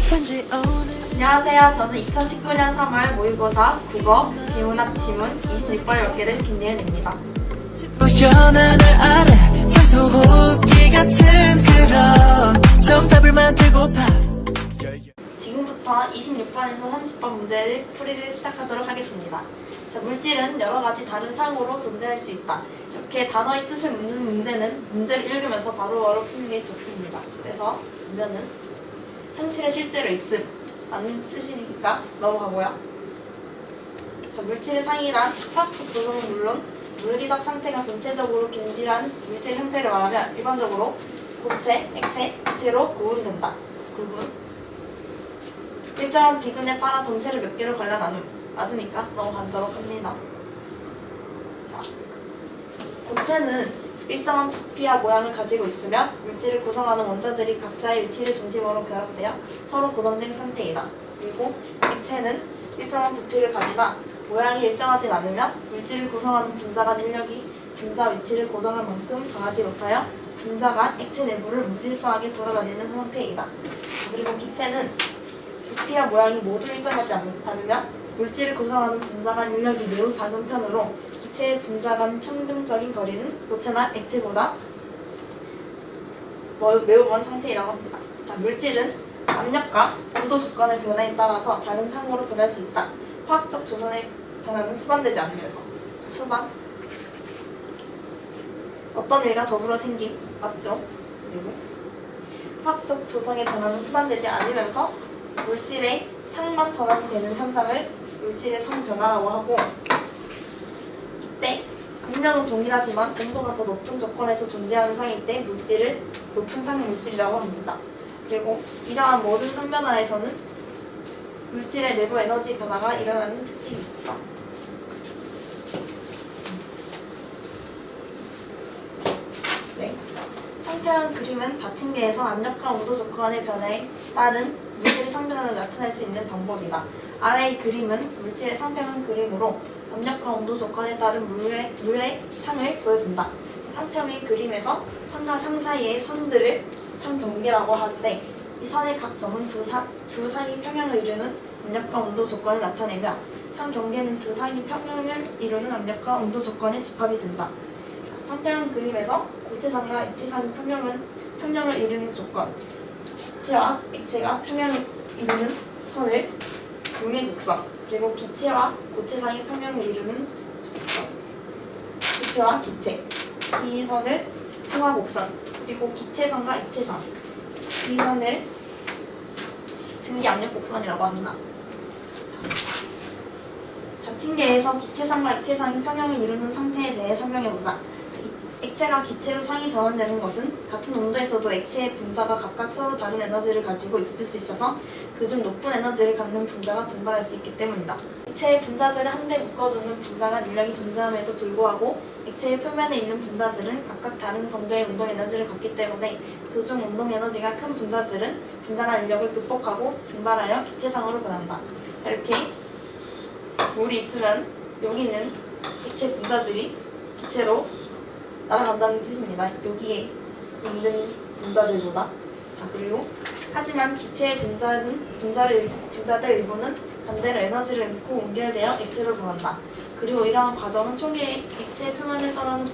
안녕하세요. 저는 2019년 3월 모의고사 국어 비문학 지문 26번을 맡게 된 김예은입니다. 연하늘 아래 산소호흡기 같은 그런 정답을 만들고파. 지금부터 26번에서 30번 문제를 풀이를 시작하도록 하겠습니다. 자, 물질은 여러 가지 다른 상으로 존재할 수 있다. 이렇게 단어의 뜻을 묻는 문제는 문제를 읽으면서 바로바로 푸는 게 좋습니다. 그래서 보면은 현실에 실제로 있음 라는 뜻이니까 넘어가고요. 자, 물질의 상이란 화학적 조성은 물론 물리적 상태가 전체적으로 균질한 물질 형태를 말하면 일반적으로 고체, 액체, 기체로 구분된다. 구분. 일정한 기준에 따라 전체를 몇 개로 갈라 나눔. 맞으니까 넘어가도록 합니다. 자, 고체는 일정한 부피와 모양을 가지고 있으며 물질을 구성하는 원자들이 각자의 위치를 중심으로 결합되어 서로 고정된 상태이다. 그리고 액체는 일정한 부피를 가지나 모양이 일정하진 않으며 물질을 구성하는 분자 간 인력이 분자 위치를 고정할 만큼 강하지 못하여 분자 간 액체 내부를 무질서하게 돌아다니는 상태이다. 그리고 기체는 부피와 모양이 모두 일정하지 않으며 물질을 구성하는 분자 간 인력이 매우 작은 편으로 기체의 분자 간 평균적인 거리는 고체나 액체보다 매우 먼 상태이라고 합니다. 물질은 압력과 온도 조건의 변화에 따라서 다른 상으로 변할 수 있다. 화학적 조성의 변화는 수반되지 않으면서. 수반. 어떤 일과 더불어 생긴. 맞죠? 그리고 화학적 조성의 변화는 수반되지 않으면서 물질의 상만 전환되는 현상을 물질의 상변화라고 하고, 이때 압력은 동일하지만 온도가 더 높은 조건에서 존재하는 상일 때 물질을 높은 상 물질이라고 합니다. 그리고 이러한 모든 상변화에서는 물질의 내부 에너지 변화가 일어나는 특징이 있다. 네. 상표형 그림은 다층계에서 압력과 온도 조건의 변화에 따른 물질의 상변화를 나타낼 수 있는 방법이다. 아래의 그림은 물질의 상평형 그림으로 압력과 온도 조건에 따른 물의 상을 보여준다. 상평의 그림에서 상과 상 사이의 선들을 상경계라고 하는데, 이 선의 각 점은 두 상이 평형을 이루는 압력과 온도 조건을 나타내며 상경계는 두 상이 평형을 이루는 압력과 온도 조건의 집합이 된다. 상평형 그림에서 고체상과 액체상이 평형을 이루는 조건, 기체와 액체가 평형을 이루는 선을 중의 곡선, 그리고 기체와 고체상이 평형을 이루는 조건, 기체와 기체, 이 선을 승화곡선, 그리고 기체선과 액체선, 이 선을 증기압력곡선이라고 한다. 다층계에서 기체상과 액체상이 평형을 이루는 상태에 대해 설명해보자. 액체가 기체로 상이 전환되는 것은 같은 온도에서도 액체의 분자가 각각 서로 다른 에너지를 가지고 있을 수 있어서 그중 높은 에너지를 갖는 분자가 증발할 수 있기 때문이다. 액체의 분자들을 한데 묶어두는 분자 간 인력이 존재함에도 불구하고 액체의 표면에 있는 분자들은 각각 다른 정도의 운동 에너지를 갖기 때문에 그중 운동 에너지가 큰 분자들은 분자 간 인력을 극복하고 증발하여 기체상으로 변한다. 이렇게 물이 있으면 여기는 액체 분자들이 기체로 날아간다는 뜻입니다. 여기에 있는 분자들보다. 자, 그리고 하지만 기체의 분자들 일부는 반대로 에너지를 잃고 옮겨되어 액체로 변한다. 그리고 이러한 과정은 초기에 액체의 표면을 떠나는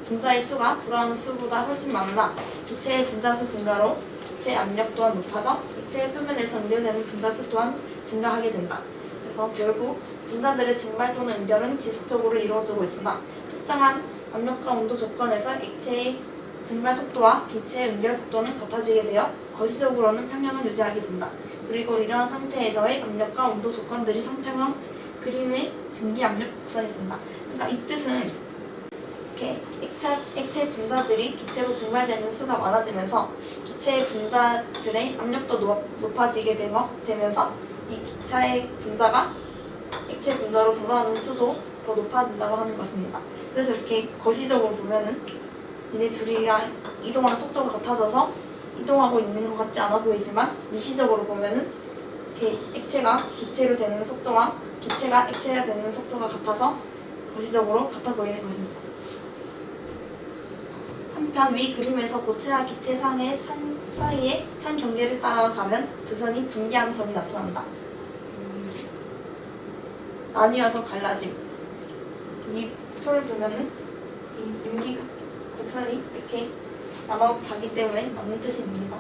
분자의 수가 돌아오는 수보다 훨씬 많으나 기체의 분자 수 증가로 기체 압력 또한 높아져 액체의 표면에서 연결되는 분자 수 또한 증가하게 된다. 그래서 결국 분자들의 증발 또는 연결은 지속적으로 이루어지고 있으나 특정한 압력과 온도 조건에서 액체의 증발 속도와 기체의 연결 속도는 같아지게 되어 거시적으로는 평형을 유지하게 된다. 그리고 이러한 상태에서의 압력과 온도 조건들이 상평형 그림의 증기압력 곡선이 된다. 그러니까 이 뜻은 이렇게 액체 분자들이 기체로 증발되는 수가 많아지면서 기체의 분자들의 압력도 높아지게 되면서 이 기체의 분자가 액체 분자로 돌아오는 수도 더 높아진다고 하는 것입니다. 그래서 이렇게 거시적으로 보면은 얘네 둘이 이동하는 속도가 같아져서 이동하고 있는 것 같지 않아 보이지만 미시적으로 보면은 이렇게 액체가 기체로 되는 속도와 기체가 액체가 되는 속도가 같아서 거시적으로 같아 보이는 것입니다. 한편 위 그림에서 고체와 기체 상의 사이의 한 경계를 따라가면 두 선이 분개하는 점이 나타난다. 나뉘어서 갈라짐. 이 표를 보면은 이 윤기 곡선이 이렇게 나눠가기 때문에 맞는 뜻입니다.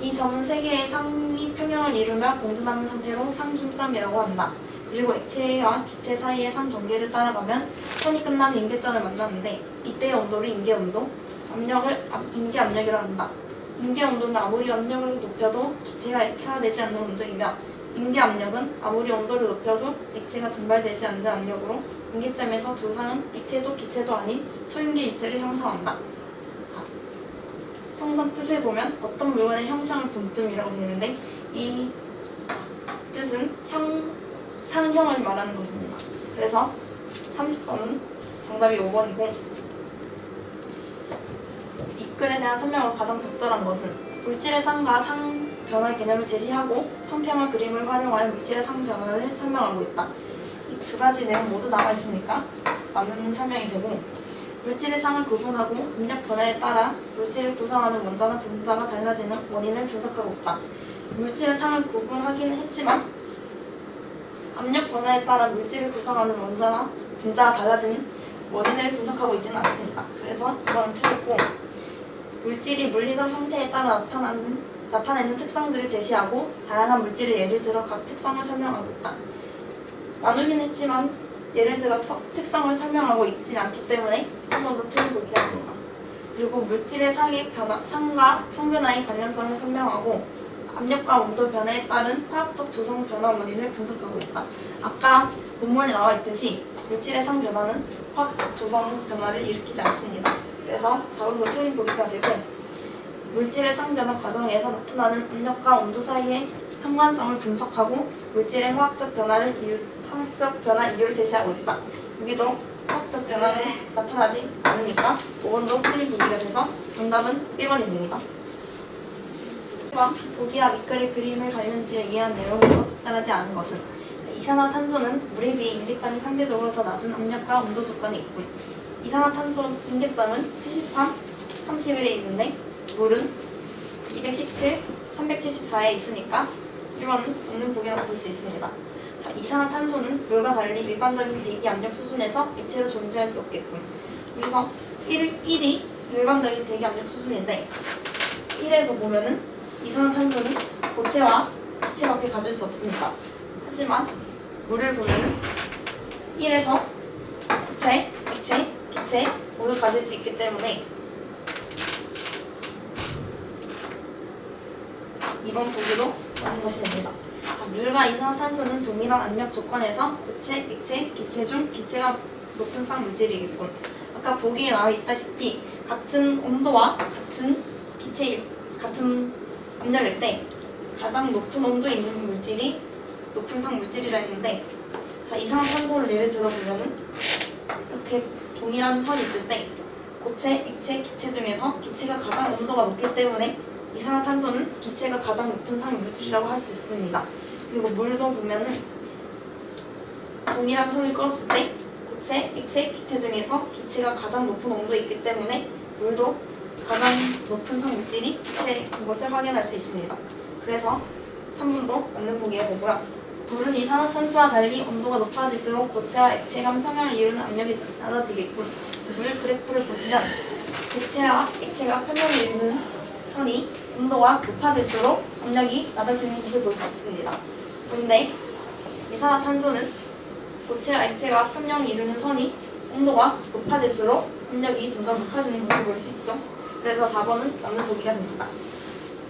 이 점은 세 개의 상이 평형을 이루며 공존하는 상태로 상중점이라고 한다. 그리고 액체와 기체 사이의 상경계를 따라가면 선이 끝나는 임계점을 만나는데 이때의 온도를 임계온도, 압력을 임계압력이라고 한다. 임계온도는 아무리 압력을 높여도 기체가 액체화되지 않는 온도이며 임계압력은 아무리 온도를 높여도 액체가 증발되지 않는 압력으로 임계점에서 두 상은 액체도 기체도 아닌 소임계 유체를 형성한다. 형성 뜻을 보면 어떤 물건의 형상을 본 뜸이라고 되는데 이 뜻은 상형을 말하는 것입니다. 그래서 30번은 정답이 5번이고 이 글에 대한 설명으로 가장 적절한 것은 물질의 상과 상변화 개념을 제시하고 상평화 그림을 활용하여 물질의 상변화를 설명하고 있다. 이 두 가지 내용 모두 나와 있으니까 맞는 설명이 되고 물질의 상을 구분하고 압력 변화에 따라 물질을 구성하는 원자나 분자가 달라지는 원인을 분석하고 있다. 물질의 상을 구분하기는 했지만 압력 변화에 따라 물질을 구성하는 원자나 분자가 달라지는 원인을 분석하고 있지는 않습니다. 그래서 이거는 틀렸고 물질이 물리적 형태에 따라 나타내는 특성들을 제시하고 다양한 물질의 예를 들어 각 특성을 설명하고 있다. 나누긴 했지만 예를 들어서 특성을 설명하고 있지 않기 때문에 한 번 더 틀린 보기가 됩니다. 그리고 물질의 상과 성변화의 관련성을 설명하고 압력과 온도 변화에 따른 화학적 조성 변화 원인을 분석하고 있다. 아까 본문에 나와 있듯이 물질의 상 변화는 화학적 조성 변화를 일으키지 않습니다. 그래서 4번도 틀린 보기가 되고 물질의 상 변화 과정에서 나타나는 압력과 온도 사이의 상관성을 분석하고 물질의 화학적 변화 이유를 제시하고 있다. 여기도 화학적 변화는 나타나지 않으니까 5번도 틀린 보기가 돼서 정답은 1번이 됩니다. 1번 보기와 밑글의 그림을 관련지에 의한 내용으로 적절하지 않은 것은 이산화탄소는 물에 비해 임계점이 상대적으로 더 낮은 압력과 온도 조건이 있고 이산화탄소 임계점은 73, 31에 있는데 물은 217, 374에 있으니까 1번은 없는 보기라고 볼 수 있습니다. 자, 이산화탄소는 물과 달리 일반적인 대기 압력 수준에서 액체로 존재할 수 없겠군. 여기서 1이 일반적인 대기 압력 수준인데 1에서 보면은 이산화탄소는 고체와 기체밖에 가질 수 없습니다. 하지만 물을 보면은 1에서 고체, 액체, 기체 모두 가질 수 있기 때문에 2번 보기도 맞는 것이 됩니다. 물과 이산화탄소는 동일한 압력 조건에서 고체, 액체, 기체 중 기체가 높은 상 물질이겠군. 아까 보기에 나와 있다시피 같은 온도와 같은 압력일 때 가장 높은 온도에 있는 물질이 높은 상 물질이라 했는데 자, 이산화탄소를 예를 들어 보면은 이렇게 동일한 선이 있을 때 고체, 액체, 기체 중에서 기체가 가장 온도가 높기 때문에 이산화탄소는 기체가 가장 높은 상 물질이라고 할 수 있습니다. 그리고 물도 보면은 동일한 선을 그었을 때 고체, 액체, 기체 중에서 기체가 가장 높은 온도에 있기 때문에 물도 가장 높은 상 물질이 기체인 것을 확인할 수 있습니다. 그래서 3번도 맞는 보기가 되고요. 물은 이산화탄소와 달리 온도가 높아질수록 고체와 액체 간 평형을 이루는 압력이 낮아지겠군. 물 그래프를 보시면 고체와 액체가 평형을 이루는 선이 온도가 높아질수록 압력이 낮아지는 것을 볼 수 있습니다. 그런데 이산화탄소는 고체와 액체가 평형을 이루는 선이 온도가 높아질수록 압력이 점점 높아지는 것을 볼 수 있죠. 그래서 4번은 맞는 보기가 됩니다.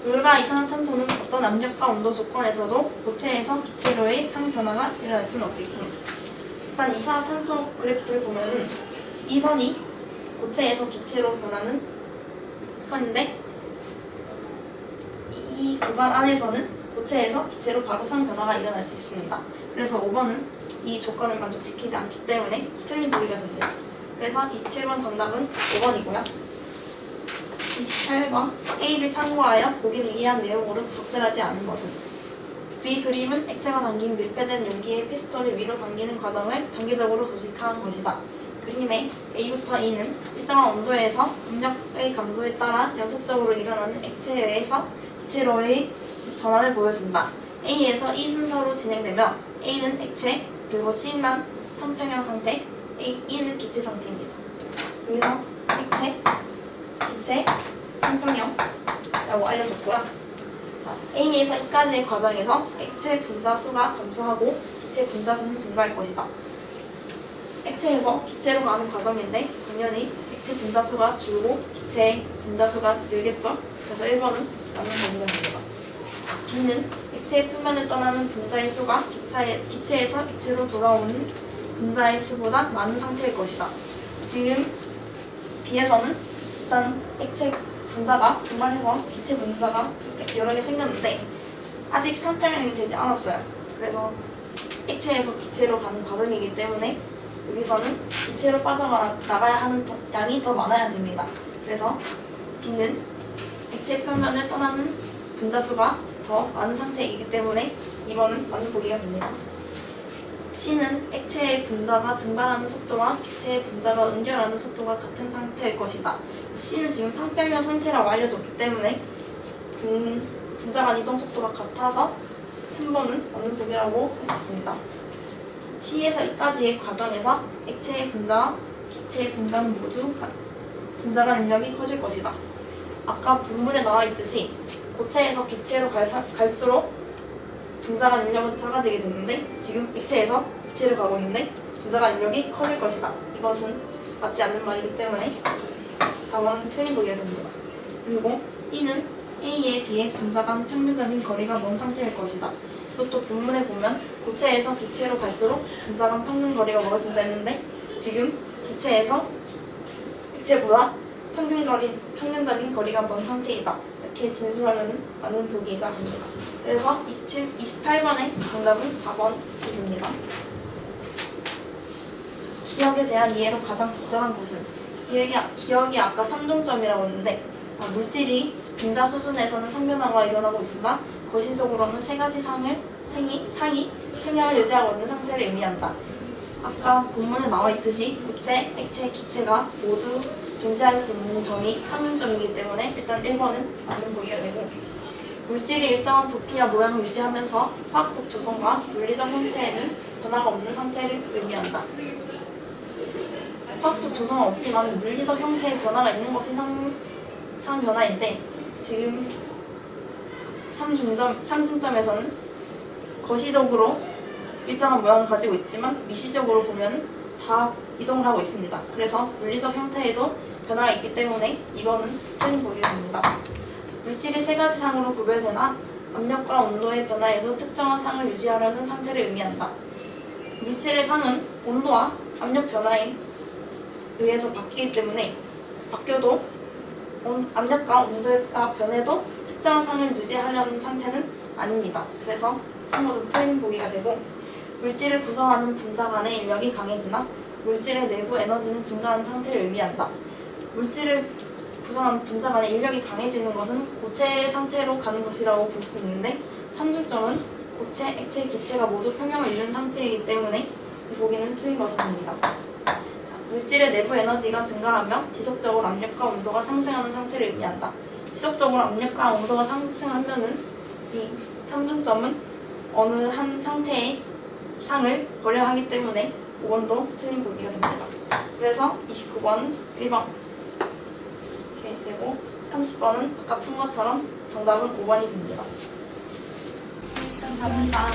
물과 이산화탄소는 어떤 압력과 온도 조건에서도 고체에서 기체로의 상변화가 일어날 수는 없겠군. 일단 이산화탄소 그래프를 보면은 이 선이 고체에서 기체로 변하는 선인데 이 구간 안에서는 고체에서 기체로 바로 상변화가 일어날 수 있습니다. 그래서 5번은 이 조건을 만족시키지 않기 때문에 틀린 보기가 됩니다. 그래서 27번 정답은 5번이고요. 28번 A를 참고하여 보기를 이해한 내용으로 적절하지 않은 것은 B 그림은 액체가 담긴 밀폐된 용기에 피스톤을 위로 당기는 과정을 단계적으로 조직한 것이다. 그림의 A부터 E는 일정한 온도에서 압력의 감소에 따라 연속적으로 일어나는 액체에서 기체로의 전환을 보여준다. A에서 E 순서로 진행되며 A는 액체, 그리고 C만 삼평형 상태, E는 기체 상태입니다. 여기서 액체, 기체, 삼평형이라고 알려줬고요. A에서 E까지의 과정에서 액체 분자수가 감소하고 기체 분자수는 증가할 것이다. 액체에서 기체로 가는 과정인데 당연히 액체 분자수가 줄고 기체 분자수가 늘겠죠. 그래서 1번은 맞는 범위가 됩니다. B는 액체의 표면을 떠나는 분자의 수가 기체에서 액체로 돌아오는 분자의 수보다 많은 상태일 것이다. 지금 B에서는 일단 액체 분자가 증발해서 기체 분자가 여러 개 생겼는데 아직 삼평형이 되지 않았어요. 그래서 액체에서 기체로 가는 과정이기 때문에 여기서는 기체로 빠져나가야 하는 양이 더 많아야 됩니다. 그래서 B는 액체 표면을 떠나는 분자수가 더 많은 상태이기 때문에 2번은 맞는 보기가 됩니다. C는 액체의 분자가 증발하는 속도와 기체의 분자가 응결하는 속도가 같은 상태일 것이다. C는 지금 삼평형 상태라고 알려줬기 때문에 분자 간 이동 속도가 같아서 3번은 맞는 보기라고 할 수 있습니다. C에서 E까지의 과정에서 액체의 분자와 기체의 분자는 모두 분자 간 인력이 커질 것이다. 아까 본문에 나와 있듯이 고체에서 기체로 갈수록 분자 간 인력은 작아지게 되는데 지금 액체에서 기체를 가고 있는데 분자 간 인력이 커질 것이다. 이것은 맞지 않는 말이기 때문에 4번은 틀린 보기가 됩니다. 그리고 E는 A에 비해 분자 간 평균적인 거리가 먼 상태일 것이다. 이것도 본문에 보면 고체에서 기체로 갈수록 분자 간 평균 거리가 멀어진다 했는데 지금 기체에서 액체보다 평균적인 거리가 먼 상태이다. 이렇게 진술하면 맞는 보기가 됩니다. 그래서 28번의 정답은 4번이 됩니다. 기억에 대한 이해로 가장 적절한 것은 기억이 아까 3종점이라고 했는데 물질이 분자 수준에서는 상변화가 일어나고 있으나 거시적으로는 세 가지 상이 평형을 유지하고 있는 상태를 의미한다. 아까 본문에 나와 있듯이 고체, 액체, 기체가 모두 존재할 수 있는 점이 평균점이기 때문에 일단 1번은 맞는 보기가 되고 물질이 일정한 부피와 모양을 유지하면서 화학적 조성과 물리적 형태에는 변화가 없는 상태를 의미한다. 화학적 조성은 없지만 물리적 형태의 변화가 있는 것이 상변화인데 지금 3중점에서는 거시적으로 일정한 모양을 가지고 있지만 미시적으로 보면 다 이동을 하고 있습니다. 그래서 물리적 형태에도 변화가 있기 때문에 2번은 틀린 보기가 됩니다. 물질이 세 가지 상으로 구별되나 압력과 온도의 변화에도 특정한 상을 유지하려는 상태를 의미한다. 물질의 상은 온도와 압력 변화에 의해서 바뀌기 때문에 바뀌어도 압력과 온도가 변해도 특정한 상을 유지하려는 상태는 아닙니다. 그래서 3번은 틀린 보기가 되고 물질을 구성하는 분자 간의 인력이 강해지나 물질의 내부 에너지는 증가하는 상태를 의미한다. 물질을 구성하는 분자 간의 인력이 강해지는 것은 고체 상태로 가는 것이라고 볼 수 있는데 3중점은 고체, 액체, 기체가 모두 평형을 이루는 상태이기 때문에 이 보기는 틀린 것이 됩니다. 물질의 내부 에너지가 증가하며 지속적으로 압력과 온도가 상승하는 상태를 의미한다. 지속적으로 압력과 온도가 상승하면은 이 3중점은 어느 한 상태의 상을 고려하기 때문에 5번도 틀린 보기가 됩니다. 그래서 29번 1번 이렇게 되고 30번은 아까 푼 것처럼 정답은 5번이 됩니다. 감사합니다.